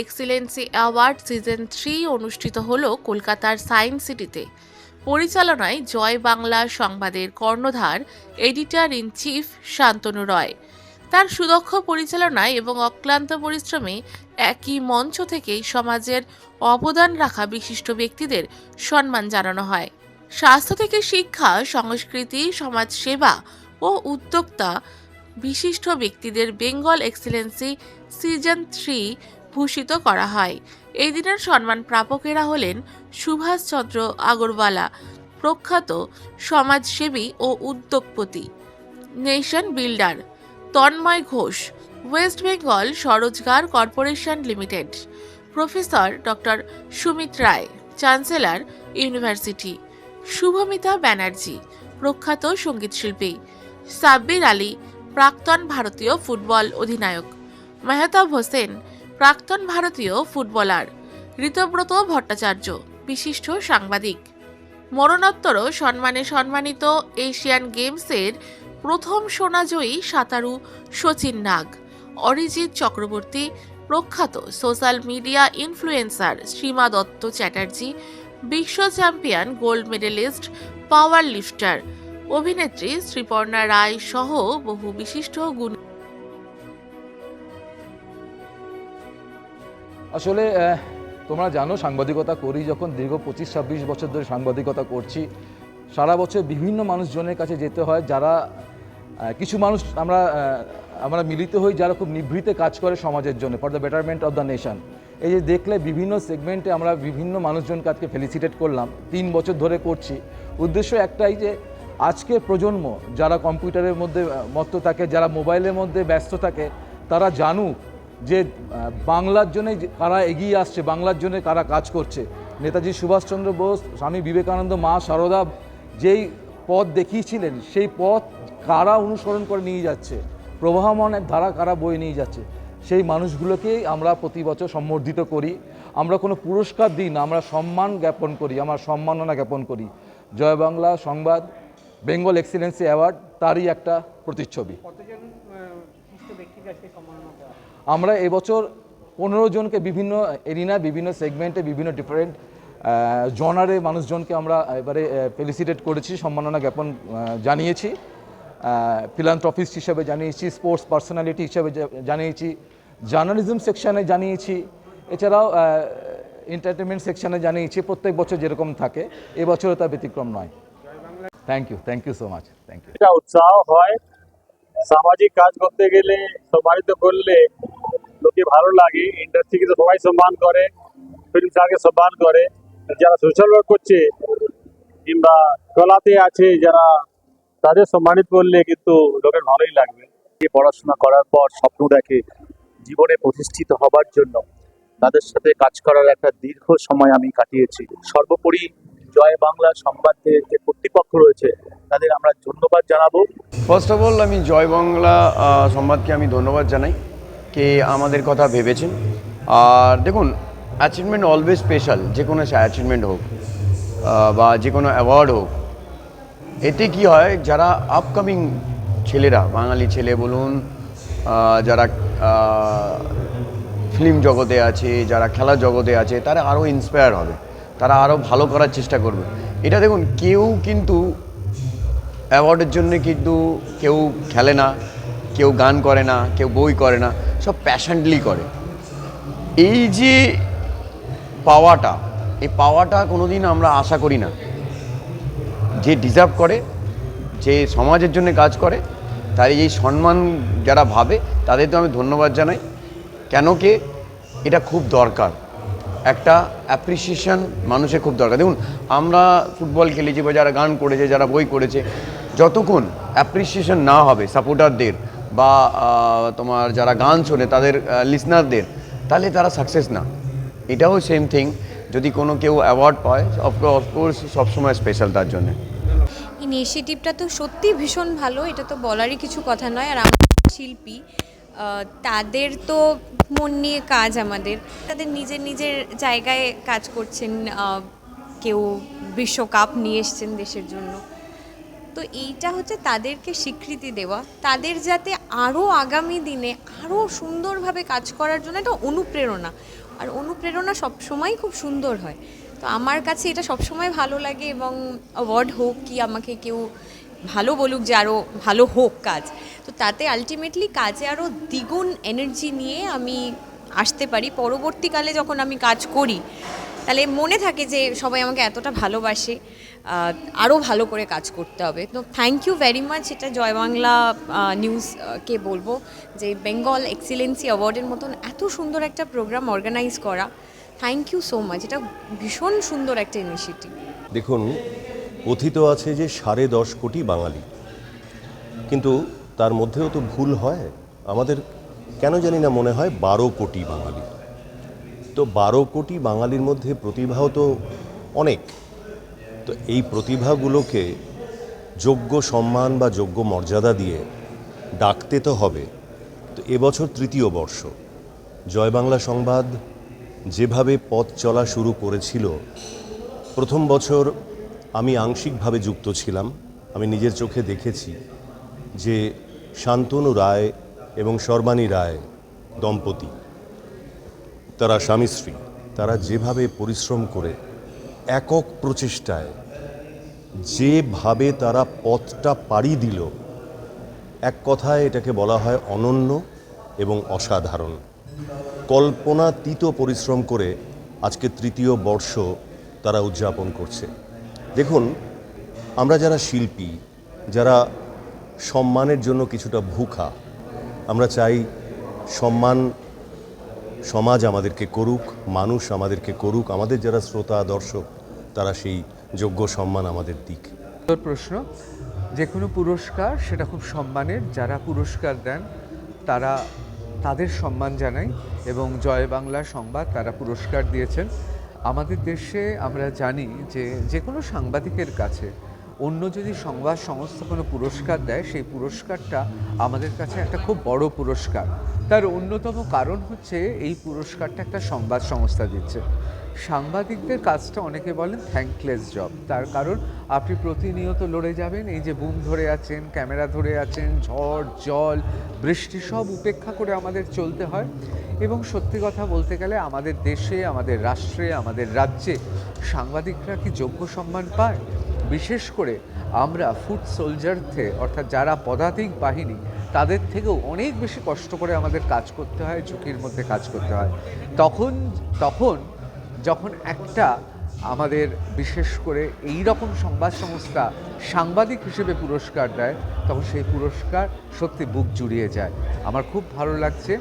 Excellency award season 3 অনুষ্ঠিত হল কলকাতার সায়েন্স সিটিতে। পরিচালনায় জয় বাংলা সংবাদের কর্ণধার এডিটর ইন চিফ শান্তনু রয়। তার সুদক্ষ পরিচালনায় এবং অক্লান্ত পরিশ্রমে একই মঞ্চ থেকেই সমাজের অবদান রাখা বিশিষ্ট ব্যক্তিদের সম্মান জানানো হয়। স্বাস্থ্য থেকে শিক্ষা, সংস্কৃতি, সমাজসেবা ও উদ্যোক্তা বিশিষ্ট ব্যক্তিদের বেঙ্গল এক্সিলেন্সি সিজন 3 ভূষিত করা হয়। এই দিনের সম্মান প্রাপকেরা হলেন সুভাষচন্দ্র আগরওয়ালা, প্রখ্যাত সমাজসেবী ও উদ্যোগপতি, nation builder; Tanmoy Ghosh, West Bengal Swarojgar corporation limited; professor doctor Sumit Roy, chancellor university; Shubhamita Banerjee, প্রখ্যাত সঙ্গীতশিল্পী; সাব্বির আলী, প্রাক্তন ভারতীয় ফুটবল অধিনায়ক; মেহতাব হোসেন, প্রাক্তন ভারতীয় ফুটবলার; ঋতব্রত ভট্টাচার্য, বিশিষ্ট সাংবাদিক। মরণোত্তর সম্মানে সম্মানিত এশিয়ান গেমসের প্রথম সোনাজয়ী সাঁতারু শচীন নাগ; অরিজিৎ চক্রবর্তী, প্রখ্যাত সোশ্যাল মিডিয়া ইনফ্লুয়েন্সার সীমা দত্ত চ্যাটার্জি, বিশ্ব চ্যাম্পিয়ন গোল্ড মেডেলিস্ট পাওয়ার লিফটার; অভিনেত্রী শ্রীপর্ণা রায় সহ বহু বিশিষ্ট গুণ। আসলে তোমরা জানো, সাংবাদিকতা করি যখন, দীর্ঘ 25-26 বছর ধরে সাংবাদিকতা করছি। সারা বছর বিভিন্ন মানুষজনের কাছে যেতে হয়, যারা কিছু মানুষ আমরা মিলিত হই যারা খুব নিভৃতে কাজ করে সমাজের জন্য, for the betterment of the nation. এই যে দেখলে বিভিন্ন সেগমেন্টে আমরা বিভিন্ন মানুষজনকে আজকে ফেলিসিটেট করলাম, 3 বছর ধরে করছি। উদ্দেশ্য একটাই যে আজকে প্রজন্ম যারা কম্পিউটারের মধ্যে মত্ত থাকে, যারা মোবাইলের মধ্যে ব্যস্ত থাকে, তারা জানুক যে বাংলার জন্যে কারা এগিয়ে আসছে, বাংলার জন্য কারা কাজ করছে। নেতাজি সুভাষচন্দ্র বোস, স্বামী বিবেকানন্দ, মা সারদা যেই পথ দেখিয়েছিলেন, সেই পথ কারা অনুসরণ করে নিয়ে যাচ্ছে, প্রবাহমান এক ধারা কারা বয়ে নিয়ে যাচ্ছে, সেই মানুষগুলোকেই আমরা প্রতি বছর সম্বর্ধিত করি। আমরা কোনো পুরস্কার দিই না, আমরা সম্মান জ্ঞাপন করি, আমরা সম্মাননা জ্ঞাপন করি। জয় বাংলা সংবাদ, বেঙ্গল এক্সিলেন্সি অ্যাওয়ার্ড তারই একটা প্রতিচ্ছবি। আমরা এবছর 15 জনকে বিভিন্ন এরিনা, বিভিন্ন সেগমেন্টে, বিভিন্ন ডিফারেন্ট জনারে মানুষজনকে আমরা এবারে ফেলিসিটেট করেছি, সম্মাননা জ্ঞাপন জানিয়েছি। ফিলান্থ্রপিস্ট হিসেবে জানিয়েছি, স্পোর্টস পার্সোনালিটি হিসেবে জানিয়েছি, জার্নালিজম সেকশানে জানিয়েছি, এছাড়াও এন্টারটেনমেন্ট সেকশানে জানিয়েছি। প্রত্যেক বছর যেরকম থাকে, এবছরও তার ব্যতিক্রম নয়। Thank you so much. Thank you. এটা উৎসাহ হয়, সামাজিক কাজ করতে গেলে, সম্মানিত করলে লোকে ভালো লাগে। ইন্ডাস্ট্রিকে তো সবাই সম্মান করে, ফিল্ম স্টারকে সম্মান করে, যারা সোশ্যাল ওয়ার্ক করছে কিংবা কলাতে আছে যারা, তাদের সম্মানিত করলে কিন্তু লোকের ভালোই লাগবে। পড়াশোনা করার পর স্বপ্ন দেখে জীবনে প্রতিষ্ঠিত হবার জন্য, তাদের সাথে কাজ করার একটা দীর্ঘ সময় আমি কাটিয়েছি। সর্বোপরি জয় বাংলা সংবাদের যে কর্তৃপক্ষ রয়েছে, তাদের আমরা ধন্যবাদ জানাবো। ফার্স্ট অফ অল আমি জয় বাংলা সংবাদকে আমি ধন্যবাদ জানাই কে আমাদের কথা ভেবেছেন। আর দেখুন, অ্যাচিভমেন্ট অলওয়েজ স্পেশাল, যে কোনো অ্যাচিভমেন্ট হোক বা যে কোনো অ্যাওয়ার্ড হোক, এতে কি হয়, যারা আপকামিং ছেলেরা, বাঙালি ছেলে বলুন, যারা ফিল্ম জগতে আছে, যারা খেলার জগতে আছে, তারা আরও ইন্সপায়ার হবে, তারা আরও ভালো করার চেষ্টা করবে। এটা দেখুন, কেউ কিন্তু অ্যাওয়ার্ডের জন্য কিন্তু কেউ খেলে না, কেউ গান করে না, কেউ বই করে না, সব প্যাশনেটলি করে। এই যে পাওয়াটা, এই পাওয়াটা কোনোদিন আমরা আশা করি না। যে ডিজার্ভ করে, যে সমাজের জন্য কাজ করে, তার এই সম্মান যারা ভাবে, তাদের তো আমি ধন্যবাদ জানাই। কেন কি এটা খুব দরকার, একটা অ্যাপ্রিসিয়েশন মানুষের খুব দরকার। দেখুন, আমরা ফুটবল খেলেছি বা যারা গান করেছে, যারা বই করেছে, যতক্ষণ অ্যাপ্রিসিয়েশন না হবে সাপোর্টারদের বা তোমার যারা গান শোনে তাদের লিসনারদের, তাহলে তারা সাকসেস না। এটাও সেম থিং, যদি কোনো কেউ অ্যাওয়ার্ড পায়, অফকোর্স সবসময় স্পেশাল তার জন্যে। ইনিশিয়েটিভটা তো সত্যি ভীষণ ভালো, এটা তো বলারই কিছু কথা নয়। আর আমরা শিল্পী, তাদের তো মন নিয়ে কাজ, আমাদের তাদের নিজের নিজের জায়গায় কাজ করছেন, কেউ বিশ্বকাপ নিয়ে এসছেন দেশের জন্য। তো এইটা হচ্ছে তাদেরকে স্বীকৃতি দেওয়া, তাদের যাতে আরও আগামী দিনে আরও সুন্দরভাবে কাজ করার জন্য একটা অনুপ্রেরণা। আর অনুপ্রেরণা সবসময় খুব সুন্দর হয়। তো আমার কাছে এটা সবসময় ভালো লাগে, এবং অ্যাওয়ার্ড হোক কি আমাকে কেউ ভালো বলুক যে আরও ভালো হোক কাজ, তো তাতে আলটিমেটলি কাজে আরও দ্বিগুণ এনার্জি নিয়ে আমি আসতে পারি। পরবর্তীকালে যখন আমি কাজ করি তাহলে মনে থাকে যে সবাই আমাকে এতটা ভালোবাসে, আরও ভালো করে কাজ করতে হবে। তো থ্যাংক ইউ ভেরি মাচ, এটা জয় বাংলা নিউজকে বলবো যে বেঙ্গল এক্সিলেন্সি অ্যাওয়ার্ডের মতন এত সুন্দর একটা প্রোগ্রাম অর্গানাইজ করা। থ্যাংক ইউ সো মাচ, এটা ভীষণ সুন্দর একটা ইনিশিয়েটিভ। দেখুন, কথিত আছে যে 10.5 কোটি বাঙালি, কিন্তু তার মধ্যেও তো ভুল হয়। আমাদের কেন জানি না মনে হয় 12 কোটি বাঙালি। তো 12 কোটি বাঙালির মধ্যে প্রতিভাও তো অনেক। তো এই প্রতিভাগুলোকে যোগ্য সম্মান বা যোগ্য মর্যাদা দিয়ে ডাকতে তো হবে। তো এবছর 3য় বর্ষ জয় বাংলা সংবাদ যেভাবে পথ চলা শুরু করেছিল, প্রথম বছর আমি আংশিকভাবে যুক্ত ছিলাম। আমি নিজের চোখে দেখেছি যে শান্তনু রায় এবং সর্বাণী রায় দম্পতি, তারা স্বামী স্ত্রী, তারা যেভাবে পরিশ্রম করে একক প্রচেষ্টায় যেভাবে তারা পথটা পাড়ি দিল, এক কথায় এটাকে বলা হয় অনন্য এবং অসাধারণ। কল্পনাতীত পরিশ্রম করে আজকে 3য় বর্ষ তারা উদযাপন করছে। দেখুন, আমরা যারা শিল্পী, যারা সম্মানের জন্য কিছুটা ভুখা, আমরা চাই সম্মান সমাজ আমাদেরকে করুক, মানুষ আমাদেরকে করুক, আমাদের যারা শ্রোতা দর্শক তারা সেই যোগ্য সম্মান আমাদের দিক। প্রশ্ন, যে কোনো পুরস্কার সেটা খুব সম্মানের, যারা পুরস্কার দেন তারা তাদের সম্মান জানাই, এবং জয় বাংলা সংবাদ তারা পুরস্কার দিয়েছেন। আমাদের দেশে আমরা জানি যে যে কোনো সাংবাদিকের কাছে অন্য যদি সংবাদ সংস্থা কোনো পুরস্কার দেয়, সেই পুরস্কারটা আমাদের কাছে একটা খুব বড় পুরস্কার। তার অন্যতম কারণ হচ্ছে এই পুরস্কারটা একটা সংবাদ সংস্থা দিচ্ছে। সাংবাদিকদের কাজটা অনেকে বলেন থ্যাঙ্কলেস জব, তার কারণ আপনি প্রতিনিয়ত লড়ে যাবেন, এই যে বুম ধরে আছেন, ক্যামেরা ধরে আছেন, ঝড় জল বৃষ্টি সব উপেক্ষা করে আমাদের চলতে হয়। এবং সত্যি কথা বলতে গেলে আমাদের দেশে, আমাদের রাষ্ট্রে, আমাদের রাজ্যে সাংবাদিকরা কি যোগ্য সম্মান পায়? বিশেষ করে আমরা ফুট সোলজারতে, অর্থাৎ যারা পদাতিক বাহিনী, তাদের থেকেও অনেক বেশি কষ্ট করে আমাদের কাজ করতে হয়, ঝুঁকির মধ্যে কাজ করতে হয়। তখন যখন একটা আমাদের বিশেষ করে এই রকম সংবাদ সংস্থা সাংবাদিক হিসেবে পুরস্কার দেয়, তখন সেই পুরস্কার সত্যি বুক জুড়িয়ে যায়। আমার খুব ভালো লাগছে।